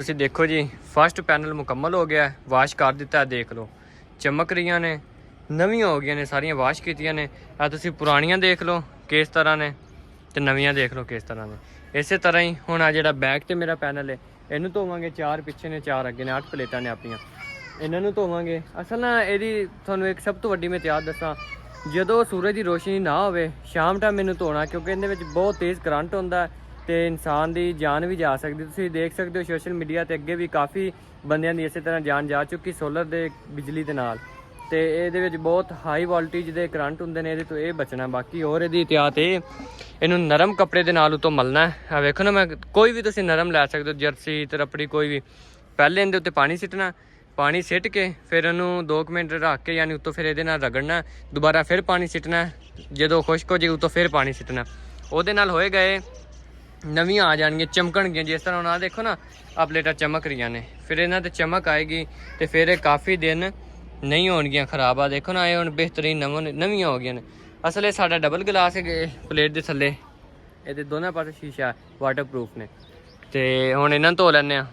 ਤੁਸੀਂ ਦੇਖੋ ਜੀ, ਫਸਟ ਪੈਨਲ ਮੁਕੰਮਲ ਹੋ ਗਿਆ, ਵਾਸ਼ ਕਰ ਦਿੱਤਾ। ਦੇਖ ਲਓ ਚਮਕ ਰਹੀਆਂ ਨੇ, ਨਵੀਆਂ ਹੋ ਗਈਆਂ ਨੇ, ਸਾਰੀਆਂ ਵਾਸ਼ ਕੀਤੀਆਂ ਨੇ। ਆ ਤੁਸੀਂ ਪੁਰਾਣੀਆਂ ਦੇਖ ਲਓ ਕਿਸ ਤਰ੍ਹਾਂ ਨੇ, ਤੇ ਨਵੀਆਂ ਦੇਖ ਲਓ ਕਿਸ ਤਰ੍ਹਾਂ ਨੇ। ਇਸੇ ਤਰ੍ਹਾਂ ਹੀ ਹੁਣ ਆ ਜਿਹੜਾ ਬੈਕ ਤੇ ਮੇਰਾ ਪੈਨਲ ਹੈ, ਇਹਨੂੰ ਧੋਵਾਂਗੇ। 4 ਪਿੱਛੇ ਨੇ, 4 ਅੱਗੇ ਨੇ, 8 ਪਲੇਟਾਂ ਨੇ ਆਪਣੀਆਂ, ਇਹਨਾਂ ਨੂੰ ਧੋਵਾਂਗੇ। ਅਸਲ ਨਾ ਇਹਦੀ ਤੁਹਾਨੂੰ ਇੱਕ ਸਭ ਤੋਂ ਵੱਡੀ ਮੈਂ ਇਤਿਹਾਸ ਦੱਸਾਂ, ਜਦੋਂ ਸੂਰਜ ਦੀ ਰੋਸ਼ਨੀ ਨਾ ਹੋਵੇ ਸ਼ਾਮ ਟਾਈਮ ਮੈਨੂੰ ਧੋਣਾ, ਕਿਉਂਕਿ ਇਹਦੇ ਵਿੱਚ ਬਹੁਤ ਤੇਜ਼ ਕਰੰਟ ਹੁੰਦਾ ਤੇ ਇਨਸਾਨ ਦੀ ਜਾਨ ਵੀ ਜਾ ਸਕਦੀ। ਤੁਸੀਂ ਦੇਖ ਸਕਦੇ ਹੋ ਸੋਸ਼ਲ ਮੀਡੀਆ ਤੇ ਅੱਗੇ ਵੀ ਕਾਫੀ ਬੰਦਿਆਂ ਦੀ ਇਸੇ ਤਰ੍ਹਾਂ ਜਾਨ ਜਾ ਚੁੱਕੀ ਸੋਲਰ ਦੇ ਬਿਜਲੀ ਦੇ ਨਾਲ। ਤੇ ਇਹਦੇ ਵਿੱਚ ਬਹੁਤ ਹਾਈ ਵੋਲਟੇਜ ਦੇ ਕਰੰਟ ਹੁੰਦੇ ਨੇ, ਇਹਦੇ ਤੋਂ ਇਹ ਬਚਣਾ। ਬਾਕੀ ਹੋਰ ਇਹਦੀ ਇhtiyat ਇਹ, ਇਹਨੂੰ ਨਰਮ ਕੱਪੜੇ ਦੇ ਨਾਲ ਉਤੋਂ ਮਲਣਾ। ਆ ਵੇਖੋ ਨਾ, ਮੈਂ ਕੋਈ ਵੀ ਤੁਸੀਂ ਨਰਮ ਲੈ ਸਕਦੇ ਹੋ, ਜਰਸੀ ਤਰਪੜੀ ਕੋਈ ਵੀ। ਪਹਿਲੇ ਇਹਦੇ ਉੱਤੇ ਪਾਣੀ ਸਿੱਟਣਾ, ਪਾਣੀ ਸਿੱਟ ਕੇ ਫਿਰ ਉਹਨੂੰ 2 ਮਿੰਟ ਰੱਖ ਕੇ, ਯਾਨੀ ਉੱਤੋਂ ਫਿਰ ਇਹਦੇ ਨਾਲ ਰਗੜਨਾ, ਦੁਬਾਰਾ ਫਿਰ ਪਾਣੀ ਸਿੱਟਣਾ। ਜਦੋਂ ਖੁਸ਼ਕ ਹੋ ਜੇ ਉੱਤੋਂ ਫਿਰ ਪਾਣੀ ਸਿੱਟਣਾ। ਉਹਦੇ ਨਾਲ ਹੋਏਗਾ ਇਹ ਨਵੀਆਂ ਆ ਜਾਣਗੀਆਂ, ਚਮਕਣਗੀਆਂ। ਜਿਸ ਤਰ੍ਹਾਂ ਹੁਣ ਆਹ ਦੇਖੋ ਨਾ, ਆਹ ਪਲੇਟਾਂ ਚਮਕ ਰਹੀਆਂ ਨੇ, ਫਿਰ ਇਹਨਾਂ ਤੇ ਚਮਕ ਆਏਗੀ ਤੇ ਫਿਰ ਇਹ ਕਾਫੀ ਦਿਨ ਨਹੀਂ ਹੋਣਗੀਆਂ ਖਰਾਬ। ਆ ਦੇਖੋ ਨਾ, ਇਹ ਹੁਣ ਬਿਹਤਰੀਨ ਨਵੀਆਂ ਹੋ ਗਈਆਂ ਨੇ। ਅਸਲ ਇਹ ਸਾਡਾ ਡਬਲ ਗਲਾਸ ਹੈ ਪਲੇਟ ਦੇ ਥੱਲੇ, ਇਹਦੇ ਦੋਨਾਂ ਪਾਸੇ ਸ਼ੀਸ਼ਾ ਵਾਟਰਪ੍ਰੂਫ ਨੇ। ਤੇ ਹੁਣ ਇਹਨਾਂ ਨੂੰ ਧੋ ਲੈਂਦੇ ਹਾਂ।